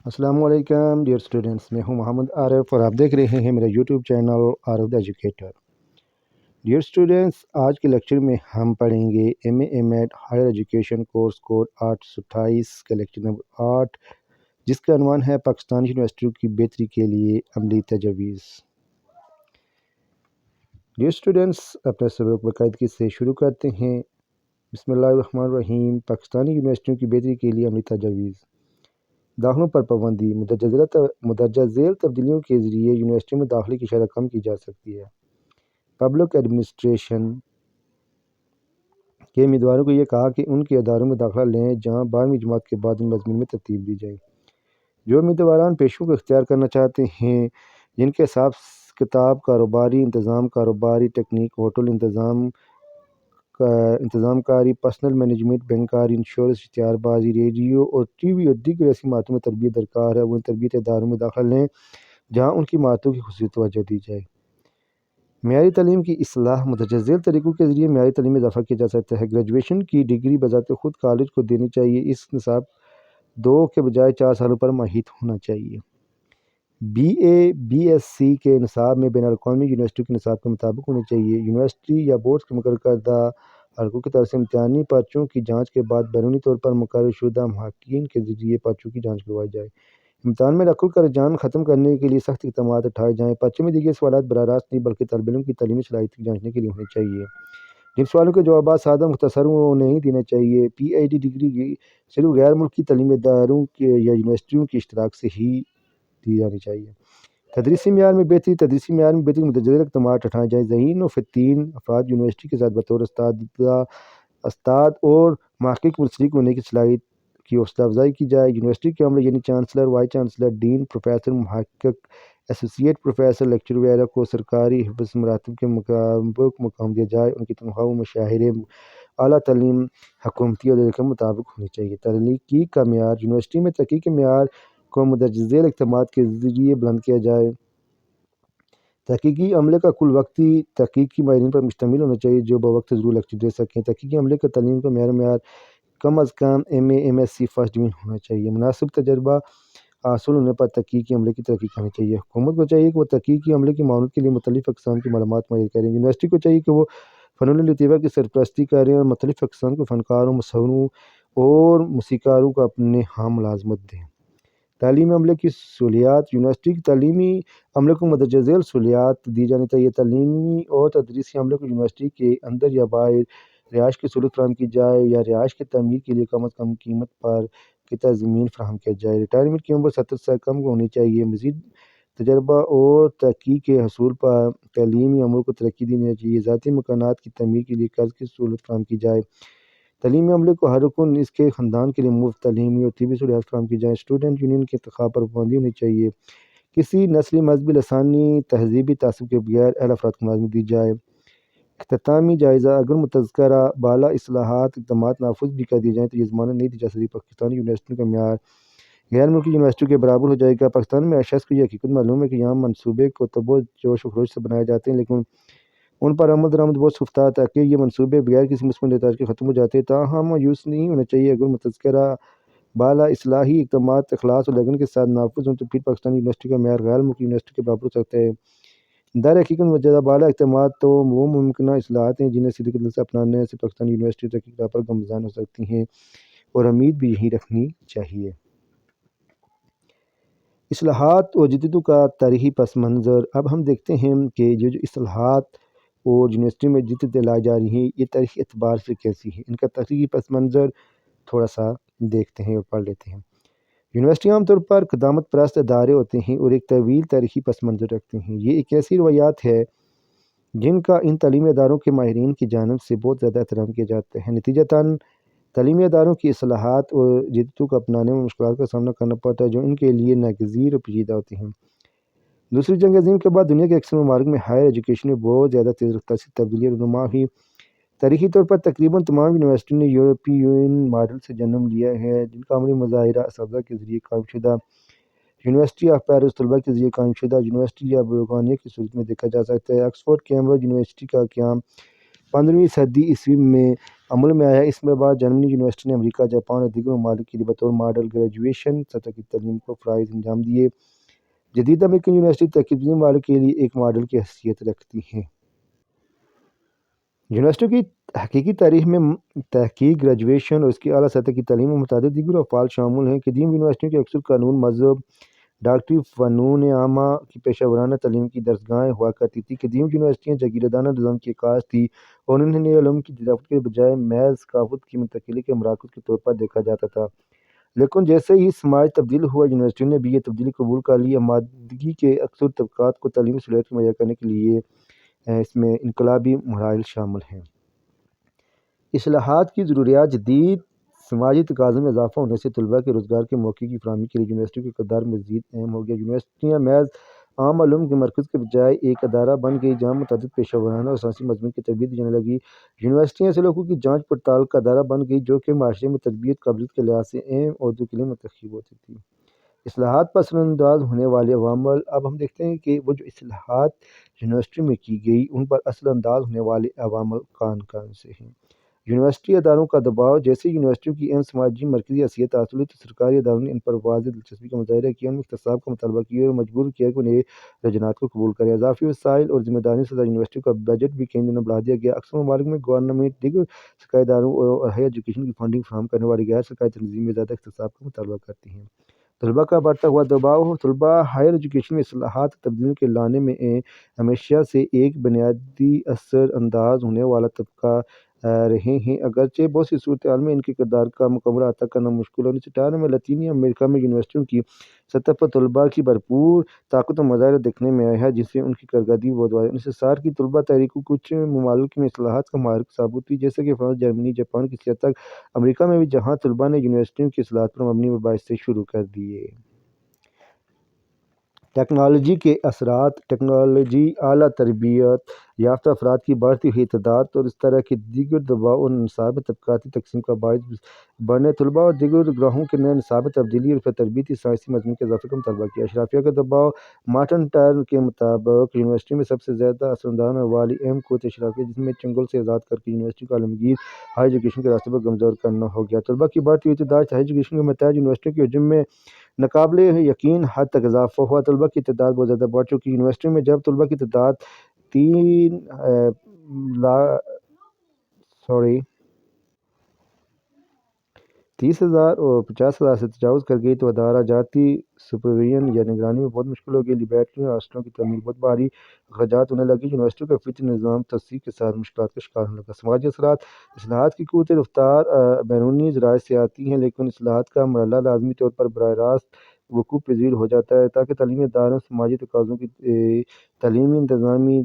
السلام علیکم dear students, میں ہوں محمد عارف اور آپ دیکھ رہے ہیں میرا یوٹیوب چینل عارف دا ایجوکیٹر۔ ڈیئر اسٹوڈنٹس، آج کے لیکچر میں ہم پڑھیں گے M A M Ed higher education course code 828 کا لیکچر نمبر 8، جس کا عنوان ہے پاکستانی یونیورسٹیوں کی بہتری کے لیے عملی تجاویز۔ ڈیئر اسٹوڈنٹس، اپنا سبق باقاعدگی سے شروع کرتے ہیں۔ بسم اللہ الرحمن الرحیم۔ پاکستانی یونیورسٹیوں کی بہتری کے لیے عملی تجاویز۔ داخلوں پر پابندی۔ مندرجہ ذیل تبدیلیوں کے ذریعے یونیورسٹی میں داخلے کی شرح کم کی جا سکتی ہے۔ پبلک ایڈمنسٹریشن کے امیدواروں کو یہ کہا کہ ان کے اداروں میں داخلہ لیں جہاں 12ویں جماعت کے بعد ان مضامین میں ترتیب دی جائے۔ جو امیدواران پیشوں کو اختیار کرنا چاہتے ہیں جن کے حساب کتاب، کاروباری انتظام، کاروباری ٹیکنیک، ہوٹل انتظام کاری، پرسنل مینجمنٹ، بینکاری، انشورنس، اشتہار بازی، ریڈیو اور ٹی وی اور دیگر ایسی مہارتوں میں تربیت درکار ہے، وہ ان تربیتی اداروں میں داخلہ لیں جہاں ان کی مہارتوں کی خصوصی توجہ دی جائے۔ معیاری تعلیم کی اصلاح۔ مندرجہ ذیل طریقوں کے ذریعے معیاری تعلیم میں اضافہ کیا جا سکتا ہے۔ گریجویشن کی ڈگری بذات خود کالج کو دینی چاہیے۔ اس نصاب 2 کے بجائے 4 سالوں پر محیط ہونا چاہیے۔ B A B S C کے نصاب میں بین الاقوامی یونیورسٹیوں کے نصاب کے مطابق ہونے چاہیے۔ یونیورسٹی یا بورڈز کے مقرر کردہ حلقوں کی طرف سے امتحانی پرچوں کی جانچ کے بعد بیرونی طور پر مقرر شدہ محققین کے ذریعے پرچوں کی جانچ کروائی جائے۔ امتحان میں نقل کا رجحان ختم کرنے کے لیے سخت اقدامات اٹھائے جائیں۔ پرچے میں دیے گئے سوالات براہ راست نہیں بلکہ طالب علم کی تعلیمی صلاحیت کی جانچنے کے لیے ہونے چاہیے۔ جن سوالوں کے جوابات سادہ مختصر ہوں وہ نہیں دینے چاہیے۔ پی ایچ ڈی ڈگری صرف غیر ملکی تعلیمی اداروں یا یونیورسٹیوں کے اشتراک سے ہی دی جانی چاہیے۔ تدریسی معیار میں بہتری۔ تدریسی معیار میں بہتری مندرجہ ذیل اقدامات اٹھائے جائیں۔ ذہین و فطین افراد یونیورسٹی کے ساتھ بطور استاد اور محقق منسلک ہونے کی صلاحیت کی حوصلہ افزائی کی جائے۔ یونیورسٹی کے عملے یعنی چانسلر، وائس چانسلر، ڈین، پروفیسر، محقق، ایسوسی ایٹ پروفیسر، لیکچرر وغیرہ کو سرکاری حفظ مراتب کے مطابق مقام دیا جائے۔ ان کی تنخواہ و مشاہرے اعلیٰ تعلیم حکومتی عہدیداروں کے مطابق ہونی چاہیے۔ تحقیق کا معیار۔ یونیورسٹی میں تحقیق کے معیار کو مندرجہ ذیل اقدامات کے ذریعے بلند کیا جائے۔ تحقیقی عملے کا کل وقتی تحقیقی ماہرین پر مشتمل ہونا چاہیے جو بوقت ضرور لیکچر دے سکیں۔ تحقیقی عملے کا تعلیم کا معیار کم از کم M A M S C first division ہونا چاہیے۔ مناسب تجربہ حاصل ہونے پر تحقیقی عملے کی ترقی کرنی چاہیے۔ حکومت کو چاہیے کہ وہ تحقیقی عملے کی معاونت کے لیے مختلف اقسام کی معلومات مہیا کریں۔ یونیورسٹی کو چاہیے کہ وہ فنون لطیفہ کی سرپرستی کریں اور مختلف اقسام کے فنکاروں، مصوروں اور موسیقاروں کو اپنے ہاں ملازمت دیں۔ تعلیمی عملے کی سہولیات۔ یونیورسٹی کی تعلیمی عملے کو مندرجہ ذیل سہولیات دی جانی چاہیے۔ تعلیمی اور تدریسی عملے کو یونیورسٹی کے اندر یا باہر رہائش کی سہولت فراہم کی جائے یا رہائش کی تعمیر کے لیے کم از کم قیمت پر قطع زمین فراہم کیا جائے۔ ریٹائرمنٹ کی عمر 70 سے کم ہونی چاہیے۔ مزید تجربہ اور تحقیق کے حصول پر تعلیمی عمل کو ترقی دینی چاہیے۔ ذاتی مکانات کی تعمیر کے لیے قرض کی سہولت فراہم کی جائے۔ تعلیمی عملے کو ہر رکن اس کے خاندان کے لیے مفت تعلیمی اور طبی سہولیات فراہم کی جائیں۔ اسٹوڈنٹ یونین کے انتخاب پر پابندی ہونی چاہیے۔ کسی نسلی، مذہبی، لسانی، تہذیبی تعصب کے بغیر اہل افراد کو ملازمت دی جائے۔ اختتامی جائزہ۔ اگر متذکرہ بالا اصلاحات اقدامات نافذ بھی کر دیے جائیں تو یہ ضمانت نہیں دی جا سکتی پاکستانی یونیورسٹیوں کا معیار غیر ملکی یونیورسٹیوں کے برابر ہو جائے گا۔ پاکستان میں ہر شخص کو یہ حقیقت معلوم ہے کہ یہاں منصوبے کو تب جوش و خروش سے بنائے جاتے ہیں لیکن ان پر عمل درآمد بہت سست ہے تاکہ یہ منصوبے بغیر کسی مثبت نتائج کے ختم ہو جاتے ہیں۔ تاہم مایوس نہیں ہونا چاہیے۔ اگر متذکرہ بالا اصلاحی اقدامات اخلاص اور لگن کے ساتھ نافذ ہوں تو پھر پاکستانی یونیورسٹی کا معیار غیر ملکی یونیورسٹی کے برابر ہو سکتا ہے۔ در حقیقت مجدہ بالا اقدامات تو وہ ممکنہ اصلاحات ہیں جنہیں صدق دل سے اپنانے سے پاکستانی یونیورسٹی تحقیقی راہ پر گامزن ہو سکتی ہیں اور امید بھی یہی رکھنی چاہیے۔ اصلاحات اور جدتوں کا تاریخی پس منظر۔ اب ہم دیکھتے ہیں کہ یہ جو اصلاحات اور یونیورسٹی میں جدتیں لائی جا رہی ہیں یہ تاریخی اعتبار سے کیسی ہیں، ان کا تاریخی پس منظر تھوڑا سا دیکھتے ہیں اور پڑھ لیتے ہیں۔ یونیورسٹی عام طور پر قدامت پرست ادارے ہوتے ہیں اور ایک طویل تاریخی پس منظر رکھتے ہیں۔ یہ ایک ایسی روایات ہے جن کا ان تعلیمی اداروں کے ماہرین کی جانب سے بہت زیادہ احترام کیا جاتا ہے۔ نتیجتاً تعلیمی اداروں کی اصلاحات اور جدتوں کو اپنانے میں مشکلات کا سامنا کرنا پڑتا ہے جو ان کے لیے ناگزیر اور پیچیدہ ہوتی ہیں۔ دوسری جنگ عظیم کے بعد دنیا کے اکثر ممالک میں ہائر ایجوکیشن میں بہت زیادہ تیز رفتار سے تبدیلی اور رونما ہوئی۔ تاریخی طور پر تقریباً تمام یونیورسٹیوں نے یورپین ماڈل سے جنم لیا ہے جن کا عملی مظاہرہ اساتذہ کے ذریعے قائم شدہ یونیورسٹی آف پیرس طلباء کے ذریعے قائم شدہ یونیورسٹی یا بولگانیہ کی صورت میں دیکھا جا سکتا ہے۔ آکسفورڈ کیمبرج یونیورسٹی کا قیام 15ویں صدی عیسوی میں عمل میں آیا۔ اس کے بعد جرمنی یونیورسٹی نے امریکہ، جاپان اور دیگر ممالک کے لیے بطور ماڈل گریجویشن سطح کی تعلیم کو فرائض انجام دیے۔ جدید امریکن یونیورسٹی تحقیقی ممالک کے لیے ایک ماڈل کی حیثیت رکھتی ہیں۔ یونیورسٹیوں کی حقیقی تاریخ میں تحقیق، گریجویشن اور اس کی اعلیٰ سطح کی تعلیم میں متعدد دیگر افعال شامل ہیں۔ قدیم یونیورسٹیوں کے اکثر قانون، مذہب، ڈاکٹری، فنون عامہ کی پیشہ ورانہ تعلیم کی درسگاہیں ہوا کرتی تھیں۔ قدیم یونیورسٹیاں جاگیردارانہ نظام کی عکاس تھیں اور انہیں نئے علوم کی دریافت کے بجائے محض ثقافت کی منتقلی کے مراکز کے طور پر دیکھا جاتا تھا۔ لیکن جیسے ہی سماج تبدیل ہوا، یونیورسٹیوں نے بھی یہ تبدیلی قبول کر لی۔ آبادی کے اکثر طبقات کو تعلیمی سہولت مہیا کرنے کے لیے اس میں انقلابی مراحل شامل ہیں۔ اصلاحات کی ضروریات: جدید سماجی تقاضوں میں اضافہ ہونے سے طلباء کے روزگار کے مواقع کی فراہمی کے لیے یونیورسٹیوں کا کردار مزید اہم ہو گیا۔ یونیورسٹیاں محض عام علوم کے مرکز کے بجائے ایک ادارہ بن گئی جہاں متعدد پیشہ ورانہ اور سائنسی مضامین کی تربیت دی جانے لگی۔ یونیورسٹیاں ایسے لوگوں کی جانچ پڑتال کا ادارہ بن گئی جو کہ معاشرے میں تربیت، قابلیت کے لحاظ سے اہم عہدوں کے لیے منتخب ہوتی تھیں۔ اصلاحات پر اثر انداز ہونے والے عوامل: اب ہم دیکھتے ہیں کہ وہ جو اصلاحات یونیورسٹی میں کی گئی ان پر اثر انداز ہونے والے عوامل کون کون سے ہیں۔ یونیورسٹی اداروں کا دباؤ: جیسے یونیورسٹیوں کی اہم سماجی مرکزی حیثیت حاصل ہوئی تو سرکاری اداروں نے ان پر واضح دلچسپی کا مظاہرہ کیا، ان میں احتساب کا مطالبہ کیا اور مجبور کیا کہ وہ نئے رجحانات کو قبول کریں۔ اضافی وسائل اور ذمہ داریوں سے زیادہ یونیورسٹیوں کا بجٹ بھی کئی دنوں بڑھا دیا گیا۔ اکثر ممالک میں گورنمنٹ دیگر سرکاری اداروں اور ہائر ایجوکیشن کی فنڈنگ فراہم کرنے والی غیر سرکاری تنظیمیں زیادہ احتساب کا مطالبہ کرتی ہیں۔ طلباء کا بڑھتا ہوا دباؤ: طلباء ہائر ایجوکیشن میں اصلاحات اور تبدیلیوں کے لانے میں ہمیشہ سے ایک بنیادی اثر انداز ہونے والا طبقہ رہے ہیں، اگرچہ بہت سی صورتحال میں ان کے کردار کا مکمل احاطہ کرنا مشکل ہے۔ 1958 میں لاطینی امریکہ میں یونیورسٹیوں کی سطح پر طلباء کی بھرپور طاقت و مظاہرہ دیکھنے میں آیا جس سے ان کی کارکردگی بہت واضح ہے۔ 1960 کی طلباء تحریک کچھ ممالک میں اصلاحات کا محرک ثابت ہوئی، جیسے کہ فرانس، جرمنی، جاپان کی حد تک امریکہ میں بھی، جہاں طلباء نے یونیورسٹیوں کی اصلاحات پر مبنی مباحثے شروع کر دیے۔ ٹیکنالوجی کے اثرات: ٹیکنالوجی اعلیٰ تربیت یافتہ افراد کی بڑھتی ہوئی تعداد اور اس طرح کے دیگر دباؤ اور نصاب میں طبقاتی تقسیم کا باعث بنے طلباء اور دیگر گروہوں کے نئے نصاب میں تبدیلی اور تربیتی سائنسی مضامین کے اضافے کا مطالبہ کیا۔ اشرافیہ کا دباؤ: مارٹن ٹرن کے مطابق یونیورسٹی میں سب سے زیادہ اثر انداز ہونے والی اہم قوت اشرافیہ جس میں چنگل سے آزاد کر کے یونیورسٹی کو عالمگیر ہائر ایجوکیشن کے راستے پر گامزن کرنا ہو گیا۔ طلباء کی بڑھتی ہوئی تعداد سے ہائر ایجوکیشن کے متحد یونیورسٹیوں کے حجم میں ناقابل یقین حد تک اضافہ ہوا۔ طلباء کی تعداد بہت زیادہ بڑھ چکی۔ یونیورسٹیوں میں جب طلباء کی تعداد 30,000 اور 50,000 سے تجاوز کر گئی تو ادارہ جاتی سپرویژن یا نگرانی میں بہت مشکل ہو گئی۔ لیبارٹریوں اور ہاسٹلوں کی تعمیر بہت بھاری اخراجات ہونے لگی۔ یونیورسٹیوں کا فطری نظام توسیع کے ساتھ مشکلات کا شکار ہونے لگا۔ سماجی اثرات: اصلاحات کی قوت رفتار بیرونی ذرائع سے آتی ہے، لیکن اصلاحات کا مرحلہ لازمی طور پر براہ راست وقوع پذیر ہو جاتا ہے تاکہ تعلیمی اداروں سماجی تقاضوں کی تعلیمی انتظامی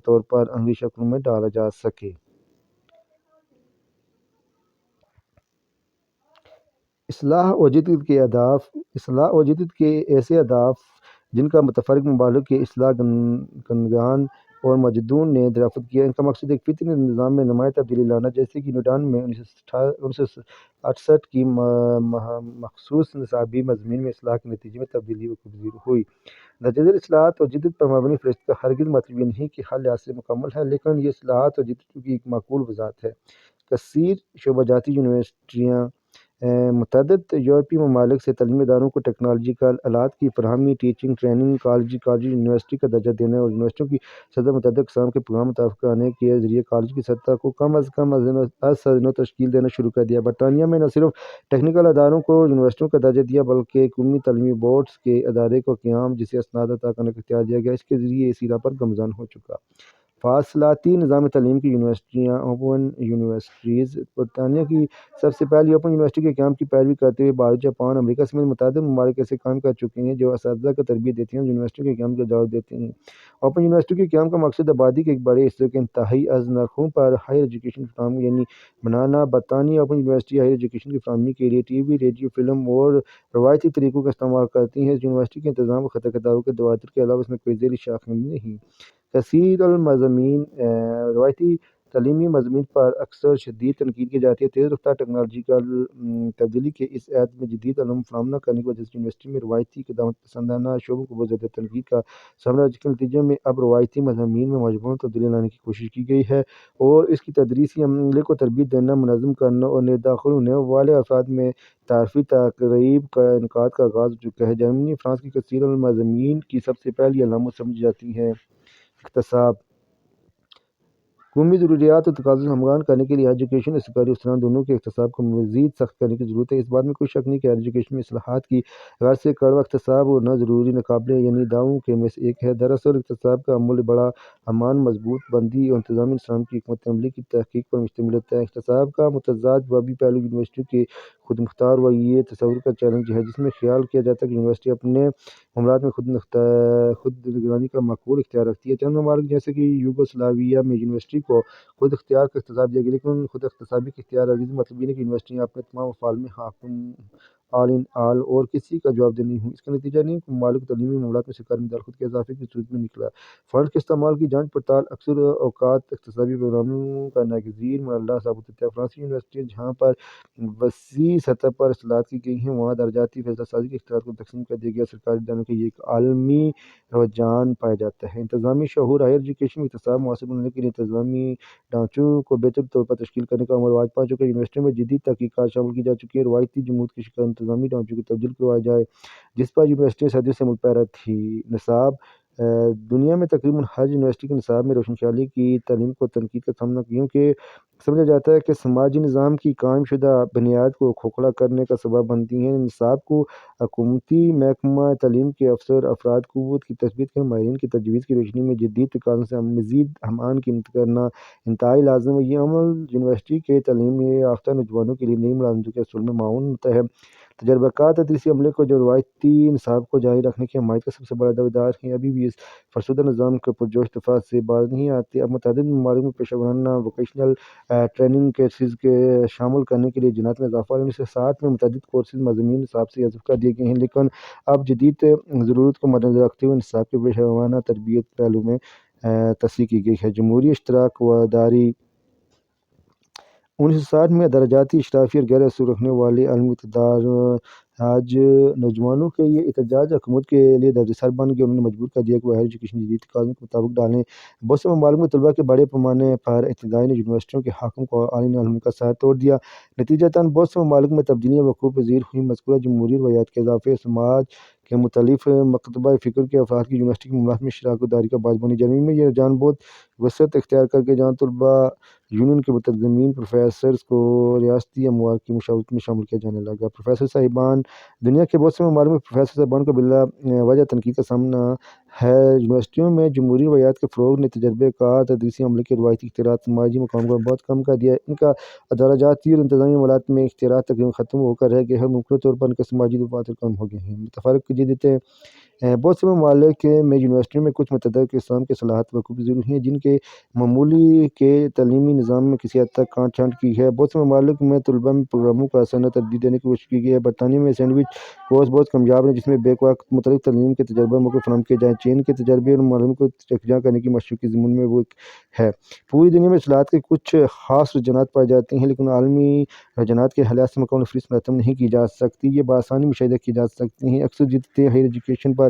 طور پر عملی شکل میں ڈالا جا سکے۔ اصلاح و جدت کے اہداف: اصلاح و جدت کے ایسے اہداف جن کا متفرق ممالک کے اصلاح کنندگان اور مجددوں نے دریافت کیا۔ ان کا مقصد ایک فطری نظام میں نمایاں تبدیلی لانا، جیسے کہ یونان میں 1968 کی مخصوص نصابی مضامین میں اصلاح کے نتیجے میں تبدیلی وقوع پذیر ہوئی۔ درجہ ذیل اصلاحات و جدت پر مبنی فہرست کا ہرگز مطلب یہ نہیں کہ ہر لحاظ سے مکمل ہے، لیکن یہ اصلاحات و جدت کی ایک معقول وضاحت ہے۔ کثیر شعبہ جاتی یونیورسٹیاں متعدد یورپی ممالک سے تعلیمی اداروں کو ٹیکنالوجیکل آلات کی فراہمی، ٹیچنگ، ٹریننگ، کالج یونیورسٹی کا درجہ دینے اور یونیورسٹیوں کی سطح متعدد اقسام کے پروگرام متعارف کرانے کے ذریعے کالج کی سطح کو کم از کم از تشکیل دینا شروع کر دیا۔ برطانیہ میں نہ صرف ٹیکنیکل اداروں کو یونیورسٹیوں کا درجہ دیا بلکہ قومی تعلیمی بورڈز کے ادارے کا قیام جسے اسناد عطا کرنے کا اختیار دیا گیا، اس کے ذریعے اسی راہ پر گامزن ہو چکا۔ فاصلاتی نظام تعلیم کی یونیورسٹیاں اوپن یونیورسٹیز: برطانیہ کی سب سے پہلی اوپن یونیورسٹی کے قیام کی پیروی کرتے ہوئے بھارت، جاپان، امریکہ سمیت متعدد ممالک ایسے قائم کر چکے ہیں جو اساتذہ کو تربیت دیتے ہیں اور یونیورسٹیوں کے قیام کی اجازت دیتے ہیں۔ اوپن یونیورسٹی کے قیام کا مقصد آبادی کے ایک بڑے حصے کو انتہائی ارزاں نرخوں پر ہائر ایجوکیشن فراہمی بنانا۔ برطانیہ اوپن یونیورسٹی ہائر ایجوکیشن کی فراہمی کے لیے ٹی وی، ریڈیو، فلم اور روایتی طریقوں کا استعمال کرتی ہے۔ اس یونیورسٹی کے انتظام و خطہ کتابوں کے دفاتر کے علاوہ اس میں کوئی ذیلی شاخیں نہیں۔ کثیر المضامین: روایتی تعلیمی مضامین پر اکثر شدید تنقید کی جاتی ہے۔ تیز رفتار ٹیکنالوجیکل تبدیلی کے اس عہد میں جدید علوم فراہم نہ کرنے کی وجہ سے یونیورسٹی میں روایتی قدامت پسندانہ شعبوں کو بہت زیادہ تنقید کا سامنا، جس کے نتیجے میں اب روایتی مضامین میں مجموعی تبدیلی لانے کی کوشش کی گئی ہے اور اس کی تدریسی عملے کو تربیت دینا، منظم کرنا اور نئے داخل ہونے والے افراد میں تعارفی تقریب کا انعقاد کا آغاز ہو چکا ہے۔ جرمنی فرانس کی کثیر المضامین کی سب سے پہلی علامت سمجھی جاتی ہے۔ اقتصاب قومی ضروریات اور تقاضوں سے ہمگان کرنے کے لیے ایجوکیشن اور سرکاری افسران دونوں کے احتساب کو مزید سخت کرنے کی ضرورت ہے۔ اس بات میں کوئی شک نہیں کہ ایجوکیشن میں اصلاحات کی غرض سے کڑوا احتساب اور نہ ضروری ناقابل یعنی دعووں کے میں سے ایک ہے۔ دراصل احتساب کا عمل بڑا امان، مضبوط بندی اور انتظامی نظام کی حکمت عملی کی تحقیق پر مشتمل ہوتا ہے۔ احتساب کا متضاد جوابی پہلو یونیورسٹیوں کے خود مختار و یہ تصور کا چیلنج ہے، جس میں خیال کیا جاتا ہے کہ یونیورسٹی اپنے معاملات میں خود نگرانی کا معقول اختیار رکھتی ہے۔ چند ممالک جیسے کہ یوگوسلاویہ میں یونیورسٹی کو خود اختیار کا اختصاص دیا گیا، لیکن خود اختصاصی کا اختیار عزیز مطلب یہ نہیں کہ یونیورسٹیاں اپنے تمام افعال میں حاکم آل ان آل اور کسی کا جواب دہ نہیں ہوں۔ اس کا نتیجہ نہیں کہ ممالک کو تعلیمی معاملات میں سرکاری مداخلت کے اضافے کی صورت میں نکلا۔ فنڈز کے استعمال کی جانچ پڑتال اکثر اوقات اقتصادی پروگراموں کا ناگزیر معلّہ ثابت ہوتا ہے۔ فرانسیسی یونیورسٹیاں جہاں پر وسیع سطح پر اصلاحات کی گئی ہیں، وہاں درجاتی فیصلہ سازی کے اختیارات کو تقسیم کر دیا گیا۔ سرکاری اداروں کا یہ ایک عالمی رجحان پایا جاتا ہے۔ انتظامی شعور ہائر ایجوکیشن میں احتساب مؤثر بنانے کے لیے انتظامی ڈھانچوں کو بہتر طور پر تشکیل کرنے کا عمل رواج پا چکا ہے۔ یونیورسٹیوں میں جدید تحقیقات شامل کی جا چکی ہے۔ روایتی جمود کی شکست انتظامی ڈھانچوں کو تبدیل کروایا جائے، جس پر یونیورسٹیاں صدیوں سے عمل پیرا تھیں۔ نصاب دنیا میں تقریباً ہر یونیورسٹی کے نصاب میں روشن خیالی کی تعلیم کو تنقید کا سامنا کیونکہ سمجھا جاتا ہے کہ سماجی نظام کی قائم شدہ بنیاد کو کھوکھلا کرنے کا سبب بنتی ہیں۔ نصاب کو حکومتی محکمہ تعلیم کے افسر افراد قوت کی تثبیت کے ماہرین کی تجویز کی روشنی میں جدید تقاضوں سے مزید ہم آہنگ کرنا انتہائی لازم ہے۔ یہ عمل یونیورسٹی کے تعلیم یافتہ نوجوانوں کے لیے نئی ملازمتوں کے حصول میں معاون ہوتا ہے۔ تجربہ کار تدریسی عملے کو جو روایتی نصاب کو جاری رکھنے کی حمایت کا سب سے بڑا دعویدار ہیں، ابھی بھی اس فرسودہ نظام کے پرجوش دفاع سے باز نہیں آتے۔ اب متعدد ممالک میں پیشہ ورانہ ووکیشنل ٹریننگ کورسز کے شامل کرنے کے لیے جنات میں اضافہ ہے۔ 1960 میں متعدد کورسز مضامین نصاب سے حذف کر دیے گئے ہیں، لیکن اب جدید ضرورت کو مد نظر رکھتے ہوئے نصاب کے پیشہ ورانہ تربیت پہلو میں تصحیح کی گئی ہے۔ جمہوری اشتراک و داری 1960 میں درجاتی اشرافی اور غیر اصول رکھنے والے عالمی اقتدار آج نوجوانوں کے یہ احتجاج حکومت کے لیے درد سر بن گیا۔ انہوں نے مجبور کر دیا کہ وہ ہائر ایجوکیشن جدید تقاضوں کے مطابق ڈالیں۔ بہت سے ممالک میں طلباء کے بڑے پیمانے پر احتجاج نے یونیورسٹیوں کے حاکم کو اعلیٰ علم کا سر توڑ دیا۔ نتیجتاً بہت سے ممالک میں تبدیلیاں وقوع پذیر ہوئیں۔ مذکورہ جمہوری روایات کے اضافے سماج کے مختلف مکتبہ فکر کے افراد کی یونیورسٹی کے معاملات میں شراکت داری کا باعث بنی۔ جرمنی میں یہ رجحان بہت وسعت اختیار کر گیا، جہاں طلباء یونین کے منتظمین پروفیسرز کو ریاستی امور کی مشاورت میں شامل کیا جانے لگا۔ پروفیسر صاحبان دنیا کے بہت سے ممالک میں پروفیسر صاحبان کو بلا وجہ تنقید کا سامنا ہے۔ یونیورسٹیوں میں جمہوری روایات کے فروغ نے تجربہ کار تدریسی عملے کے روایتی اختیارات سماجی مقام کو بہت کم کر دیا ہے۔ ان کا درجاتی اور انتظامی عملات میں اختیارات تقریباً ختم ہو کر رہ گئے ہیں۔ ممکنہ طور پر ان کے سماجی دفاتر کم ہو گئے ہیں۔ متفرق جدتیں بہت سے ممالک میں یونیورسٹیوں میں کچھ متعدد اقسام کی اصلاحات وقوع پذیر ہوئی ہیں، جن کے معمولی کے تعلیمی نظام میں کسی حد تک کانٹ چھانٹ کی ہے۔ بہت سے ممالک میں طلباء میں پروگراموں کو آسانہ ترتیب دینے کی کوشش کی گئی ہے۔ برطانیہ میں سینڈوچ کورس بہت کامیاب ہے، جس میں بیک وقت مختلف تعلیم کے تجربہ موقع فراہم کیے جائیں۔ چین کے تجربے اور معلومات کو یکجا کرنے کی مشق کے ضمن میں وہ ہے۔ پوری دنیا میں اصلاحات کے کچھ خاص رجحانات پائے جاتے ہیں، لیکن عالمی رجحانات کے حالات سے مکمل فہرست مرتب نہیں کی جا سکتی۔ یہ بآسانی مشاہدہ کی جا سکتی ہیں۔ اکثر جدتیں ہائر ایجوکیشن پر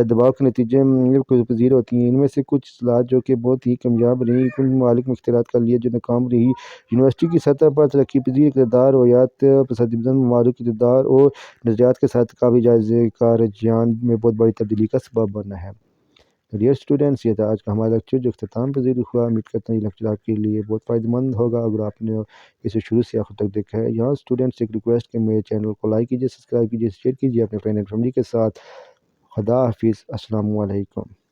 دباؤ کے نتیجے میں پذیر ہوتی ہیں۔ ان میں سے کچھ اصلاحات جو کہ بہت ہی کامیاب رہیں، ان ممالک میں اختیارات کر لیا جو ناکام رہی۔ یونیورسٹی کی سطح پر ترقی پذیر اقتدار، روایات پسند ممالک کے اقتدار اور نظریات کے ساتھ قابل جائزے کا رجحان میں بہت بڑی تبدیلی کا سبب بنا ہے۔ ڈیئر اسٹوڈنٹس، یہ تھا آج کا ہمارا لیکچر جو اختتام پذیر ہوا۔ امید کرتا ہوں یہ لیکچر آپ کے لیے بہت فائدہ مند ہوگا اگر آپ نے اسے شروع سے آخر تک دیکھا ہے۔ یہاں اسٹوڈنٹس ایک ریکویسٹ کہ میرے چینل کو لائک کیجیے، سبسکرائب کیجیے، شیئر کیجیے اپنے فرینڈ اینڈ فیملی کے ساتھ۔ خدا حافظ، السلام علیکم۔